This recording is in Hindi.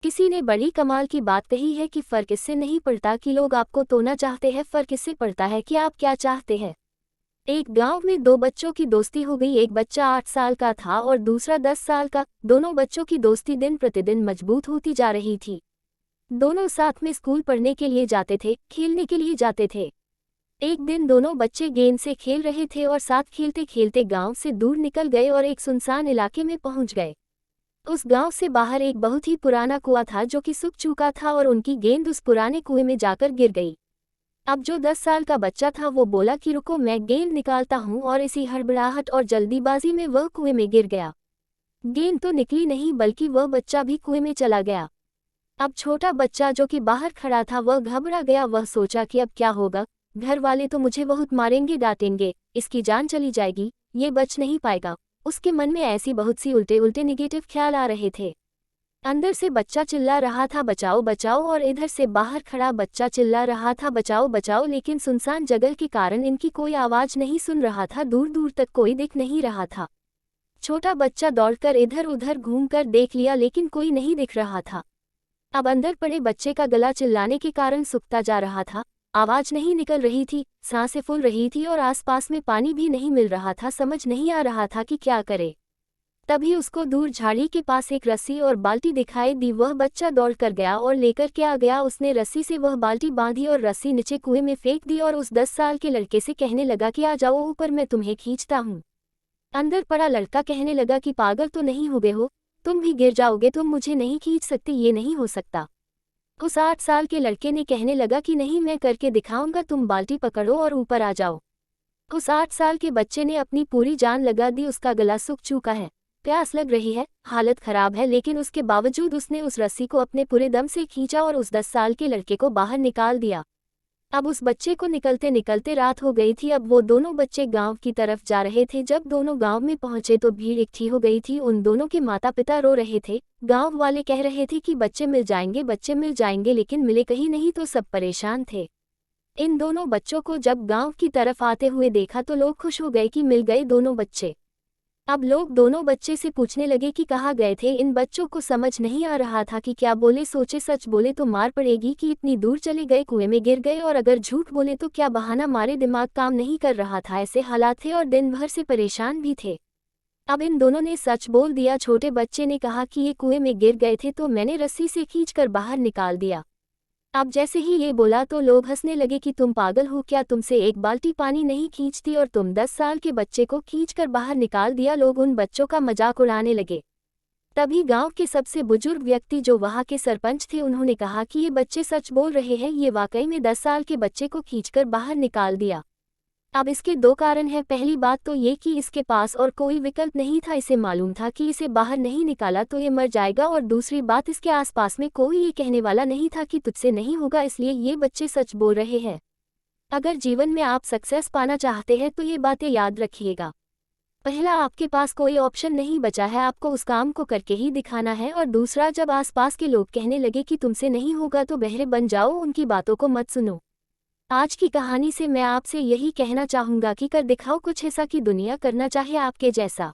किसी ने बड़ी कमाल की बात कही है कि फर्क इससे नहीं पड़ता कि लोग आपको तोड़ना चाहते हैं, फर्क इससे पड़ता है कि आप क्या चाहते हैं। एक गांव में दो बच्चों की दोस्ती हो गई। एक बच्चा 8 साल का था और दूसरा 10 साल का। दोनों बच्चों की दोस्ती दिन प्रतिदिन मजबूत होती जा रही थी। दोनों साथ में स्कूल पढ़ने के लिए जाते थे, खेलने के लिए जाते थे। एक दिन दोनों बच्चे गेंद से खेल रहे थे और साथ खेलते खेलते गांव से दूर निकल गए और एक सुनसान इलाके में पहुंच गए। उस गांव से बाहर एक बहुत ही पुराना कुआं था जो कि सूख चुका था और उनकी गेंद उस पुराने कुएं में जाकर गिर गई। अब जो 10 साल का बच्चा था वो बोला कि रुको, मैं गेंद निकालता हूं, और इसी हड़बड़ाहट और जल्दीबाजी में वह कुएं में गिर गया। गेंद तो निकली नहीं बल्कि वह बच्चा भी कुएं में चला गया। अब छोटा बच्चा जो कि बाहर खड़ा था वह घबरा गया। वह सोचा कि अब क्या होगा, घर वाले तो मुझे बहुत मारेंगे डांटेंगे, इसकी जान चली जाएगी, ये बच नहीं पाएगा। उसके मन में ऐसी बहुत सी उल्टे उल्टे निगेटिव ख्याल आ रहे थे। अंदर से बच्चा चिल्ला रहा था बचाओ बचाओ, और इधर से बाहर खड़ा बच्चा चिल्ला रहा था बचाओ बचाओ, लेकिन सुनसान जगह के कारण इनकी कोई आवाज नहीं सुन रहा था। दूर दूर तक कोई दिख नहीं रहा था। छोटा बच्चा दौड़कर इधर उधर घूमकर देख लिया लेकिन कोई नहीं दिख रहा था। अब अंदर पड़े बच्चे का गला चिल्लाने के कारण सूखता जा रहा था। आवाज नहीं निकल रही थी, सांसें फूल रही थी और आसपास में पानी भी नहीं मिल रहा था। समझ नहीं आ रहा था कि क्या करे। तभी उसको दूर झाड़ी के पास एक रस्सी और बाल्टी दिखाई दी। वह बच्चा दौड़ कर गया और लेकर के आ गया। उसने रस्सी से वह बाल्टी बांधी और रस्सी नीचे कुएं में फेंक दी और उस 10 साल के लड़के से कहने लगा कि आ जाओ ऊपर, मैं तुम्हें खींचता हूँ। अंदर पड़ा लड़का कहने लगा कि पागल तो नहीं हो गए हो, तुम भी गिर जाओगे, तुम मुझे नहीं खींच सकते, ये नहीं हो सकता। उस 8 साल के लड़के ने कहने लगा कि नहीं, मैं करके दिखाऊंगा, तुम बाल्टी पकड़ो और ऊपर आ जाओ। उस 8 साल के बच्चे ने अपनी पूरी जान लगा दी। उसका गला सूख चुका है, प्यास लग रही है, हालत खराब है, लेकिन उसके बावजूद उसने उस रस्सी को अपने पूरे दम से खींचा और उस 10 साल के लड़के को बाहर निकाल दिया। अब उस बच्चे को निकलते निकलते रात हो गई थी। अब वो दोनों बच्चे गांव की तरफ जा रहे थे। जब दोनों गांव में पहुंचे तो भीड़ इकट्ठी हो गई थी। उन दोनों के माता पिता रो रहे थे। गांव वाले कह रहे थे कि बच्चे मिल जाएंगे, बच्चे मिल जाएंगे, लेकिन मिले कहीं नहीं। तो सब परेशान थे। इन दोनों बच्चों को जब गांव की तरफ आते हुए देखा तो लोग खुश हो गए कि मिल गए दोनों बच्चे। अब लोग दोनों बच्चे से पूछने लगे कि कहाँ गए थे। इन बच्चों को समझ नहीं आ रहा था कि क्या बोले। सोचे सच बोले तो मार पड़ेगी कि इतनी दूर चले गए, कुएं में गिर गए, और अगर झूठ बोले तो क्या बहाना मारे। दिमाग काम नहीं कर रहा था। ऐसे हालात थे और दिन भर से परेशान भी थे। अब इन दोनों ने सच बोल दिया। छोटे बच्चे ने कहा कि ये कुएं में गिर गए थे तो मैंने रस्सी से खींचकर बाहर निकाल दिया। अब जैसे ही ये बोला तो लोग हंसने लगे कि तुम पागल हो क्या, तुमसे एक बाल्टी पानी नहीं खींचती और तुम 10 साल के बच्चे को खींचकर बाहर निकाल दिया। लोग उन बच्चों का मजाक उड़ाने लगे। तभी गांव के सबसे बुजुर्ग व्यक्ति जो वहां के सरपंच थे, उन्होंने कहा कि ये बच्चे सच बोल रहे हैं, ये वाकई में 10 साल के बच्चे को खींचकर बाहर निकाल दिया। अब इसके दो कारण हैं। पहली बात तो ये कि इसके पास और कोई विकल्प नहीं था। इसे मालूम था कि इसे बाहर नहीं निकाला तो ये मर जाएगा, और दूसरी बात, इसके आसपास में कोई ये कहने वाला नहीं था कि तुझसे नहीं होगा, इसलिए ये बच्चे सच बोल रहे हैं। अगर जीवन में आप सक्सेस पाना चाहते हैं तो ये बातें याद रखिएगा। पहला, आपके पास कोई ऑप्शन नहीं बचा है, आपको उस काम को करके ही दिखाना है। और दूसरा, जब आसपास के लोग कहने लगे कि तुमसे नहीं होगा तो बहरे बन जाओ, उनकी बातों को मत सुनो। आज की कहानी से मैं आपसे यही कहना चाहूँगा कि कर दिखाओ कुछ ऐसा कि दुनिया करना चाहे आपके जैसा।